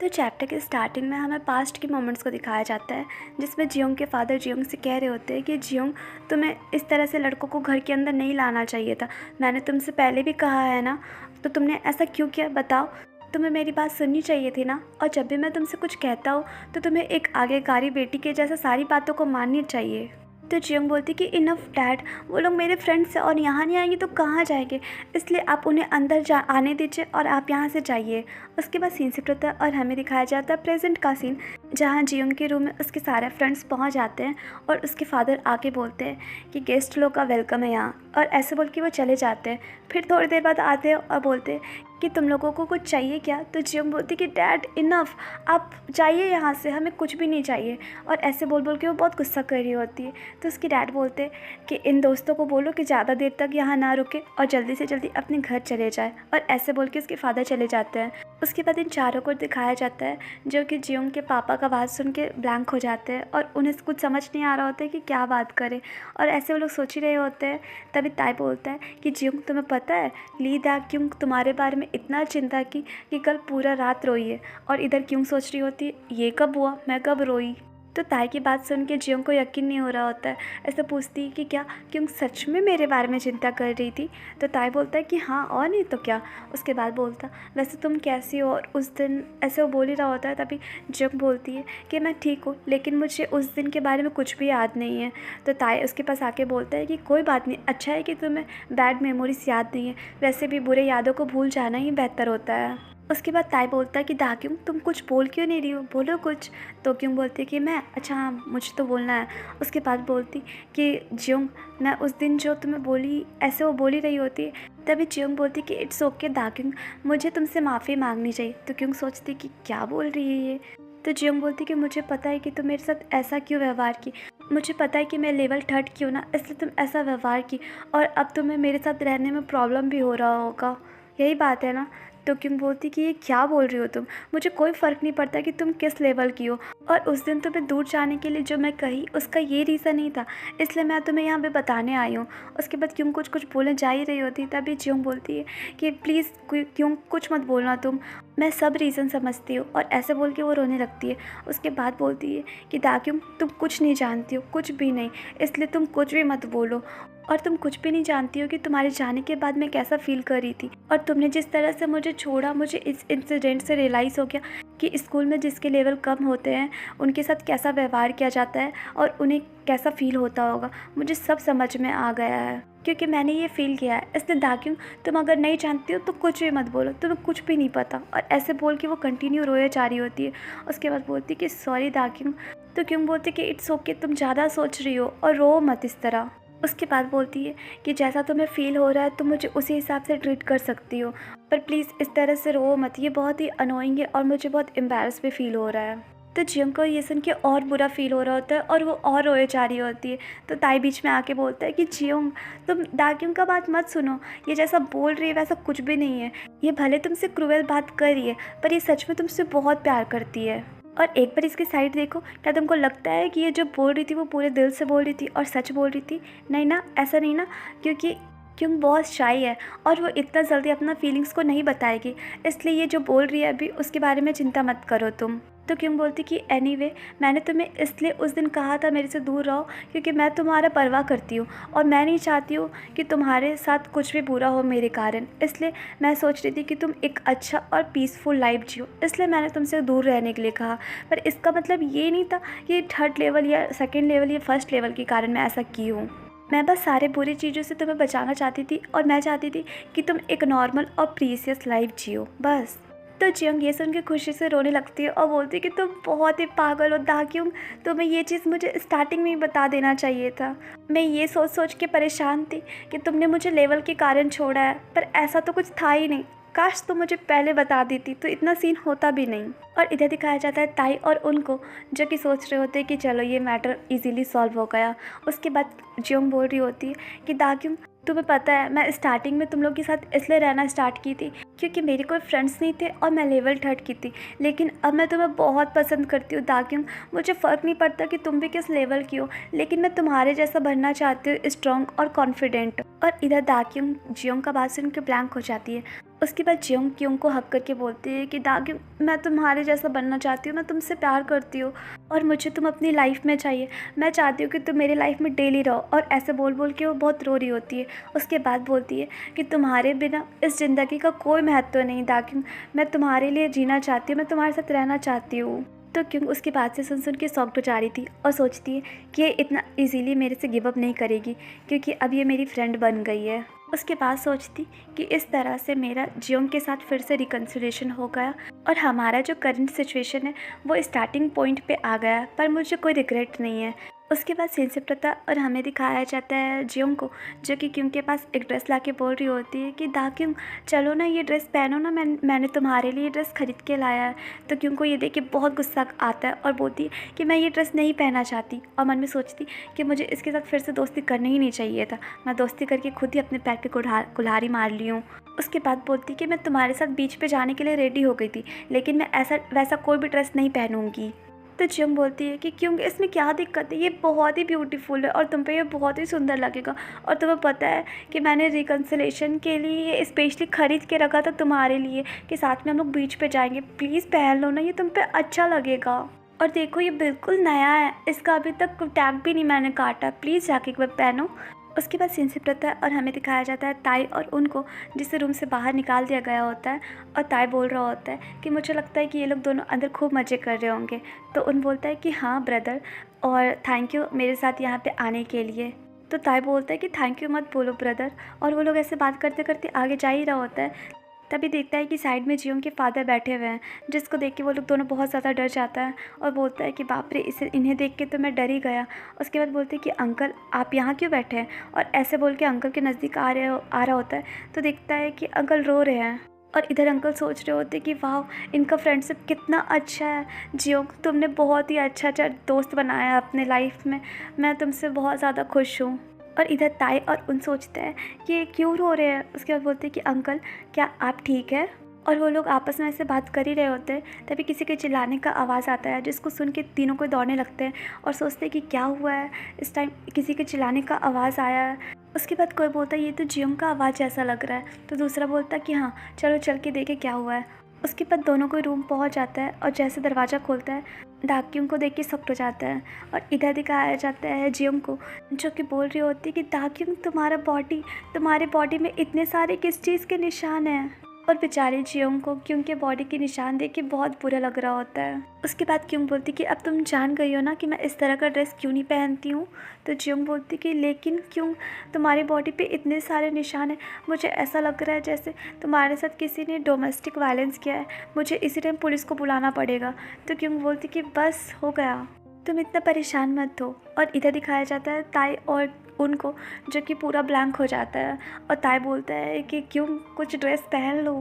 तो चैप्टर के स्टार्टिंग में हमें पास्ट के मोमेंट्स को दिखाया जाता है, जिसमें जियोंग के फादर जियोंग से कह रहे होते हैं कि जियोंग, तुम्हें इस तरह से लड़कों को घर के अंदर नहीं लाना चाहिए था। मैंने तुमसे पहले भी कहा है ना, तो तुमने ऐसा क्यों किया बताओ। तुम्हें मेरी बात सुननी चाहिए थी ना। और जब भी मैं तुमसे कुछ कहता हूँ तो तुम्हें एक आज्ञाकारी बेटी के जैसा सारी बातों को माननी चाहिए। तो जियोंग बोलती कि इनफ डैड, वो लोग मेरे फ्रेंड्स हैं और यहाँ नहीं आएंगे तो कहाँ जाएंगे, इसलिए आप उन्हें अंदर जा आने दीजिए और आप यहाँ से जाइए। उसके बाद सीन शिफ्ट होता है और हमें दिखाया जाता है प्रेजेंट का सीन, जहाँ जियोंग के रूम में उसके सारे फ्रेंड्स पहुँच जाते हैं और उसके फादर आके बोलते हैं कि गेस्ट लोग का वेलकम है यहाँ, और ऐसे बोल के वो चले जाते हैं। फिर थोड़ी देर बाद आते हैं और बोलते हैं कि तुम लोगों को कुछ चाहिए क्या। तो जियोंग बोलती कि डैड इनफ, आप जाइए यहाँ से, हमें कुछ भी नहीं चाहिए। और ऐसे बोल बोल के वो बहुत गुस्सा कर रही होती है। तो उसकी डैड बोलते हैं कि इन दोस्तों को बोलो कि ज़्यादा देर तक यहाँ ना रुके और जल्दी से जल्दी अपने घर चले जाए। और ऐसे बोल के उसके फादर चले जाते हैं। उसके बाद इन चारों को दिखाया जाता है जो कि जियोंग के पापा का आवाज़ सुन के ब्लैंक हो जाते हैं और उन्हें कुछ समझ नहीं आ रहा होता है कि क्या बात करें। और ऐसे वो लोग सोच ही रहे होते हैं। तभी ताई बोलता है कि जियोंग, तुम्हें पता है ली दा क्यों तुम्हारे बारे में इतना चिंता की कि कल पूरा रात रोई है, और इधर क्यों सोच रही होती है ये कब हुआ, मैं कब रोई। तो ताई की बात सुन के जियोंग को यकीन नहीं हो रहा होता है। ऐसे पूछती है कि क्या क्यों सच में मेरे बारे में चिंता कर रही थी। तो ताई बोलता है कि हाँ और नहीं तो क्या। उसके बाद बोलता वैसे तुम कैसी हो। और उस दिन ऐसे वो बोल ही रहा होता है। तभी जियोंग बोलती है कि मैं ठीक हूँ, लेकिन मुझे उस दिन के बारे में कुछ भी याद नहीं है। तो ताई उसके पास आके बोलता है कि कोई बात नहीं, अच्छा है कि तुम्हें बैड मेमोरीज याद नहीं है, वैसे भी बुरे यादों को भूल जाना ही बेहतर होता है। उसके बाद ताई बोलता है कि दाक्योंग, तुम कुछ बोल क्यों नहीं रही हो, बोलो कुछ। तो क्यों बोलती है कि मैं, अच्छा हाँ मुझे तो बोलना है। उसके बाद बोलती कि जियोंग, मैं उस दिन जो तुम्हें बोली, ऐसे वो बोली रही होती है। तभी जियोंग बोलती कि इट्स ओके दाक्योंग, मुझे तुमसे माफ़ी मांगनी चाहिए। तो क्यों सोचती कि क्या बोल रही है ये। तो जियोंग बोलती कि मुझे पता है कि तुम मेरे साथ ऐसा क्यों व्यवहार की, मुझे पता है कि मैं लेवल 3 की हूँ ना, इसलिए तुम ऐसा व्यवहार की, और अब तुम्हें मेरे साथ रहने में प्रॉब्लम भी हो रहा होगा, यही बात है ना। तो क्यों बोलती कि ये क्या बोल रही हो तुम, मुझे कोई फ़र्क नहीं पड़ता कि तुम किस लेवल की हो, और उस दिन तुम्हें दूर जाने के लिए जो मैं कही उसका ये रीज़न नहीं था, इसलिए मैं तुम्हें यहाँ पे बताने आई हूँ। उसके बाद क्यों कुछ कुछ बोलने जा ही रही होती, तभी जियोंग बोलती है कि प्लीज़ क्यों कुछ मत बोलना तुम, मैं सब रीज़न समझती हूँ। और ऐसे बोल के वो रोने लगती है। उसके बाद बोलती है कि दाक्योंग, तुम कुछ नहीं जानती हो, कुछ भी नहीं, इसलिए तुम कुछ भी मत बोलो। और तुम कुछ भी नहीं जानती हो कि तुम्हारे जाने के बाद मैं कैसा फील कर रही थी, और तुमने जिस तरह से मुझे छोड़ा, मुझे इस इंसिडेंट से रियलाइज़ हो गया कि स्कूल में जिसके लेवल कम होते हैं उनके साथ कैसा व्यवहार किया जाता है और उन्हें कैसा फील होता होगा, मुझे सब समझ में आ गया है, क्योंकि मैंने ये फील किया है। इसलिए दाक्योंग, तुम अगर नहीं जानती हो तो कुछ भी मत बोलो, तुम्हें कुछ भी नहीं पता। और ऐसे बोल के वो कंटिन्यू रोए जा रही होती है। उसके बाद बोलती कि सॉरी दाक्योंग। तो क्यों बोलती कि इट्स ओके, तुम ज़्यादा सोच रही हो और रो मत इस तरह। उसके बाद बोलती है कि जैसा तुम्हें फ़ील हो रहा है तुम मुझे उसी हिसाब से ट्रीट कर सकती हो, पर प्लीज़ इस तरह से रो मत, ये बहुत ही अनोइंग है और मुझे बहुत एम्बैरस भी फील हो रहा है। तो जियोंग को ये सुन के और बुरा फील हो रहा होता है और वो और रोए जा रही होती है। तो ताई बीच में आके बोलता है कि जियोंग, तुम दाक्योंग का बात मत सुनो, ये जैसा बोल रही है वैसा कुछ भी नहीं है, ये भले तुमसे क्रूएल बात कर रही है पर ये सच में तुमसे बहुत प्यार करती है। और एक बार इसकी साइड देखो, क्या तुमको लगता है कि ये जो बोल रही थी वो पूरे दिल से बोल रही थी और सच बोल रही थी? नहीं ना, ऐसा नहीं ना, क्योंकि क्यों बहुत शाई है और वो इतना जल्दी अपना फीलिंग्स को नहीं बताएगी, इसलिए ये जो बोल रही है अभी उसके बारे में चिंता मत करो तुम। तो क्यों बोलती कि एनीवे, मैंने तुम्हें इसलिए उस दिन कहा था मेरे से दूर रहो क्योंकि मैं तुम्हारा परवाह करती हूँ और मैं नहीं चाहती हूँ कि तुम्हारे साथ कुछ भी बुरा हो मेरे कारण, इसलिए मैं सोच रही थी कि तुम एक अच्छा और पीसफुल लाइफ जियो, इसलिए मैंने तुमसे दूर रहने के लिए कहा। पर इसका मतलब ये नहीं था कि 3rd लेवल या 2nd लेवल या 1st लेवल के कारण मैं ऐसा की हूँ। मैं बस सारे बुरी चीज़ों से तुम्हें बचाना चाहती थी और मैं चाहती थी कि तुम एक नॉर्मल और प्रीसियस लाइफ जियो, बस। तो जियोंग ये सुन के खुशी से रोने लगती है और बोलती है कि तुम बहुत ही पागल हो दाक्योंग, तुम्हें ये चीज़ मुझे स्टार्टिंग में ही बता देना चाहिए था। मैं ये सोच सोच के परेशान थी कि तुमने मुझे लेवल के कारण छोड़ा है, पर ऐसा तो कुछ था ही नहीं, काश तुम मुझे पहले बता देती तो इतना सीन होता भी नहीं। और इधर दिखाया जाता है ताई और उनको, जो कि सोच रहे होते हैं कि चलो ये मैटर इजीली सॉल्व हो गया। उसके बाद जियोंग बोल रही होती है कि दाक्योंग, तुम्हें पता है मैं स्टार्टिंग में तुम लोग के साथ इसलिए रहना स्टार्ट की थी क्योंकि मेरे कोई फ्रेंड्स नहीं थे और मैं लेवल 3rd की थी, लेकिन अब मैं तुम्हें बहुत पसंद करती हूँ दाक्योंग, मुझे फ़र्क नहीं पड़ता कि तुम भी किस लेवल की हो, लेकिन मैं तुम्हारे जैसा बनना चाहती हूँ, स्ट्रॉन्ग और कॉन्फिडेंट। और इधर दाक्योंग जियोंग का बात सुन के ब्लैंक हो जाती है उसके बाद जियोंग क्योंग को हक करके बोलती है कि दाग्युंग, मैं तुम्हारे जैसा बनना चाहती हूँ, मैं तुमसे प्यार करती हूँ और मुझे तुम अपनी लाइफ में चाहिए। मैं चाहती हूँ कि तुम मेरी लाइफ में डेली रहो। और ऐसे बोल बोल के वो बहुत रो रही होती है। उसके बाद बोलती है कि तुम्हारे बिना इस ज़िंदगी का कोई महत्व नहीं दाग्युंग, मैं तुम्हारे लिए जीना चाहती हूँ, मैं तुम्हारे साथ रहना चाहती हूँ। तो क्योंकि उसकी बात से सुन सुन के शॉक्ड हो जा रही थी और सोचती है कि ये इतना इजीली मेरे से गिव अप नहीं करेगी, क्योंकि अब ये मेरी फ्रेंड बन गई है। उसके बाद सोचती कि इस तरह से मेरा जियोंग के साथ फिर से रिकन्सिलिएशन हो गया और हमारा जो करंट सिचुएशन है वो स्टार्टिंग पॉइंट पे आ गया, पर मुझे कोई रिग्रेट नहीं है। उसके बाद सीन शिफ्ट होता है और हमें दिखाया जाता है जियोंग को, जो कि क्योंग के पास एक ड्रेस ला के बोल रही होती है कि दाक्युंग चलो ना, ये ड्रेस पहनो ना, मैंने तुम्हारे लिए ड्रेस खरीद के लाया है। तो क्योंग को ये देख के बहुत गुस्सा आता है और बोलती है कि मैं ये ड्रेस नहीं पहनना चाहती, और मन में सोचती कि मुझे इसके साथ फिर से दोस्ती करना ही नहीं चाहिए था, मैं दोस्ती करके खुद ही अपने पैर पे कुल्हाड़ी मार ली हूँ। उसके बाद बोलती कि मैं तुम्हारे साथ बीच पे जाने के लिए रेडी हो गई थी, लेकिन मैं ऐसा वैसा कोई भी ड्रेस नहीं पहनूंगी। तो जियोंग बोलती है कि क्यों, इसमें क्या दिक्कत है, ये बहुत ही ब्यूटीफुल है और तुम पे ये बहुत ही सुंदर लगेगा, और तुम्हें पता है कि मैंने रिकन्सिलेशन के लिए ये स्पेशली ख़रीद के रखा था तुम्हारे लिए कि साथ में हम लोग बीच पे जाएंगे, प्लीज़ पहन लो ना, ये तुम पे अच्छा लगेगा। और देखो ये बिल्कुल नया है, इसका अभी तक टैग भी नहीं मैंने काटा, प्लीज़ जाके एक बार पहनो। उसके बाद सीन शिफ्ट होता है और हमें दिखाया जाता है ताई और उनको, जिसे रूम से बाहर निकाल दिया गया होता है, और ताई बोल रहा होता है कि मुझे लगता है कि ये लोग दोनों अंदर खूब मज़े कर रहे होंगे। तो उन बोलता है कि हाँ ब्रदर, और थैंक यू मेरे साथ यहाँ पे आने के लिए। तो ताई बोलता है कि थैंक यू मत बोलो ब्रदर, और वो लोग ऐसे बात करते करते आगे जा ही रहा होता है। तभी देखता है कि साइड में जियोंग के फादर बैठे हुए हैं, जिसको देख के वो लोग दोनों बहुत ज़्यादा डर जाता है और बोलता है कि बाप रे, इन्हें देख के तो मैं डर ही गया। उसके बाद बोलते हैं कि अंकल आप यहाँ क्यों बैठे हैं, और ऐसे बोल के अंकल के नज़दीक आ रहा होता है। तो देखता है कि अंकल रो रहे हैं, और इधर अंकल सोच रहे होते कि वाह, इनका फ्रेंडशिप कितना अच्छा है, जियोंग तुमने बहुत ही अच्छा दोस्त बनाया है अपने लाइफ में, मैं तुमसे बहुत ज़्यादा खुश हूँ। और इधर ताई और उन सोचते हैं कि ये क्यों रो रहे हैं। उसके बाद बोलते हैं कि अंकल क्या आप ठीक है। और वो लोग आपस में ऐसे बात कर ही रहे होते हैं, तभी किसी के चिल्लाने का आवाज़ आता है, जिसको सुन के तीनों को दौड़ने लगते हैं और सोचते हैं कि क्या हुआ है, इस टाइम किसी के चिल्लाने का आवाज़ आया है। उसके बाद कोई बोलता है ये तो जियोंग का आवाज़ जैसा लग रहा है, तो दूसरा बोलता है कि हाँ चलो चल के देखे क्या हुआ है। उसके बाद दोनों को रूम पहुंच जाता है और जैसे दरवाज़ा खोलता है, दाक्युंग को देख के शॉक्ड हो जाता है। और इधर दिखाया जाता है जियोंग को, जो कि बोल रही होती है कि दाक्युंग तुम्हारे बॉडी में इतने सारे किस चीज़ के निशान हैं। और बेचारे जियोंग को क्योंग के बॉडी के निशान देख के बहुत बुरा लग रहा होता है। उसके बाद क्योंग बोलती कि अब तुम जान गई हो ना कि मैं इस तरह का ड्रेस क्यों नहीं पहनती हूँ। तो जियोंग बोलती कि लेकिन क्यों, तुम्हारी बॉडी पे इतने सारे निशान हैं, मुझे ऐसा लग रहा है जैसे तुम्हारे साथ किसी ने डोमेस्टिक वायलेंस किया है, मुझे इसी टाइम पुलिस को बुलाना पड़ेगा। तो क्योंग बोलती कि बस हो गया, तुम इतना परेशान मत हो। और इधर दिखाया जाता है ताई और उनको, जो कि पूरा ब्लैंक हो जाता है, और ताई बोलता है कि क्यों कुछ ड्रेस पहन लो।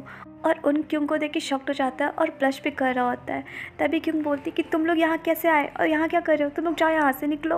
और उन क्यों को देख के शॉक्ड हो जाता है और ब्लश भी कर रहा होता है। तभी क्यों बोलती कि तुम लोग यहाँ कैसे आए और यहाँ क्या कर रहे हो, तुम लोग जाओ यहाँ से, निकलो,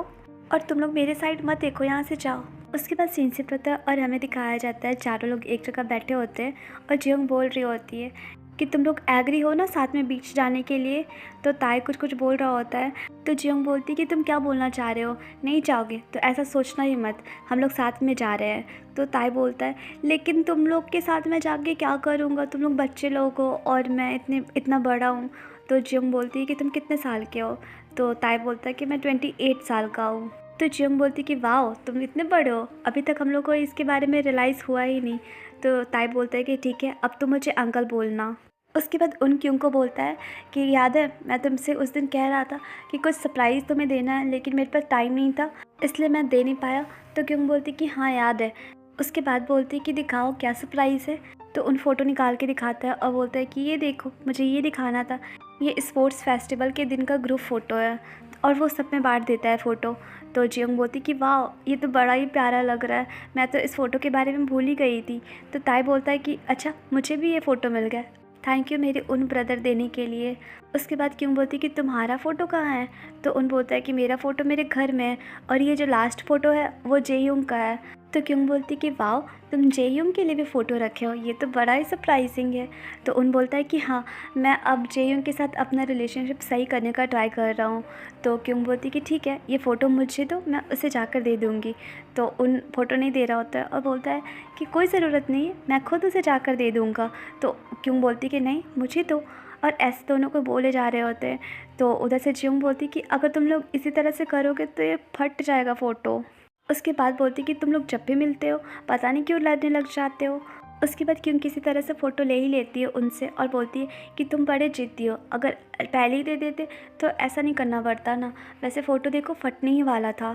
और तुम लोग मेरे साइड मत देखो, यहाँ से जाओ। उसके बाद सीन शिफ्ट होता है और हमें दिखाया जाता है चारों लोग एक जगह बैठे होते हैं और जियोंग बोल रही होती है कि तुम लोग एग्री हो ना साथ में बीच जाने के लिए। तो ताई कुछ बोल रहा होता है, तो जियोंग बोलती कि तुम क्या बोलना चाह रहे हो, नहीं जाओगे तो ऐसा सोचना ही मत, हम लोग साथ में जा रहे हैं। तो ताई बोलता है लेकिन तुम लोग के साथ मैं जाके क्या करूँगा, तुम लोग बच्चे लोग हो और मैं इतना बड़ा हूँ। तो जियोंग बोलती है कि तुम कितने साल के हो। तो ताई बोलता है कि मैं 28 साल का हूँ। तो जियोंग बोलती कि वाह तुम इतने बड़े हो, अभी तक हम लोग को इसके बारे में रियलाइज़ हुआ ही नहीं। तो ताई बोलता है कि ठीक है, अब तो मुझे अंकल बोलना। उसके बाद उन क्यों को बोलता है कि याद है मैं तुमसे उस दिन कह रहा था कि कुछ सरप्राइज़ तुम्हें देना है, लेकिन मेरे पास टाइम नहीं था इसलिए मैं दे नहीं पाया। तो क्यों बोलती कि हाँ याद है। उसके बाद बोलती कि दिखाओ क्या सरप्राइज़ है। तो उन फ़ोटो निकाल के दिखाता है और बोलता है कि ये देखो, मुझे ये दिखाना था, ये स्पोर्ट्स फेस्टिवल के दिन का ग्रुप फ़ोटो है, और वो सब में बांट देता है फ़ोटो। तो जियोंग बोलती कि वाह ये तो बड़ा ही प्यारा लग रहा है, मैं तो इस फ़ोटो के बारे में भूल ही गई थी। तो ताई बोलता है कि अच्छा मुझे भी ये फ़ोटो मिल गया, थैंक यू मेरे उन ब्रदर देने के लिए। उसके बाद क्यों बोलती कि तुम्हारा फ़ोटो कहाँ है। तो उन बोलता है कि मेरा फ़ोटो मेरे घर में है, और ये जो लास्ट फ़ोटो है वो जेयोंग का है। तो क्यों बोलती कि वाओ, तुम जेयूंग के लिए भी फ़ोटो रखे हो, ये तो बड़ा ही सरप्राइजिंग है। तो उन बोलता है कि हाँ, मैं अब जेयूंग के साथ अपना रिलेशनशिप सही करने का ट्राई कर रहा हूँ। तो क्यों बोलती कि ठीक है, ये फ़ोटो मुझे दो, मैं उसे जाकर दे दूँगी। तो उन फ़ोटो नहीं दे रहा होता है और बोलता है कि कोई ज़रूरत नहीं है, मैं खुद उसे जाकर दे दूँगा। तो क्यों बोलती कि नहीं, मुझे दो। और ऐसे दोनों को बोले जा रहे होते हैं। तो उधर से जियोंग बोलती कि अगर तुम लोग इसी तरह से करोगे तो ये फट जाएगा फ़ोटो। उसके बाद बोलती कि तुम लोग जब भी मिलते हो पता नहीं क्यों लड़ने लग जाते हो। उसके बाद क्यों किसी तरह से फ़ोटो ले ही लेती है उनसे और बोलती है कि तुम बड़े ज़िद्दी हो, अगर पहले ही दे देते तो ऐसा नहीं करना पड़ता ना, वैसे फ़ोटो देखो फटने ही वाला था।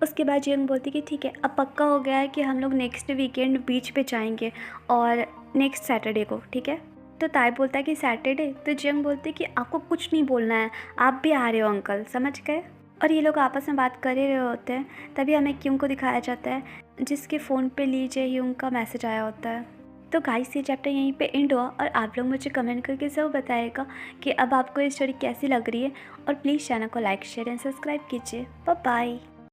उसके बाद जियोंग बोलती कि ठीक है, अब पक्का हो गया है कि हम लोग नेक्स्ट वीकेंड बीच पे जाएंगे और नेक्स्ट सैटरडे को, ठीक है। तो ताई बोलता है कि सैटरडे। तो जियोंग बोलती कि आपको कुछ नहीं बोलना है, आप भी आ रहे हो अंकल, समझ गए। और ये लोग आपस में बात कर ही रहे होते हैं, तभी हमें क्यों को दिखाया जाता है जिसके फ़ोन पे ली जे-ह्यूंग का मैसेज आया होता है। तो गाइस, ये चैप्टर यहीं पे एंड हुआ और आप लोग मुझे कमेंट करके ज़रूर बताइएगा कि अब आपको ये स्टोरी कैसी लग रही है। और प्लीज़ चैनल को लाइक शेयर एंड सब्सक्राइब कीजिए। Bye bye.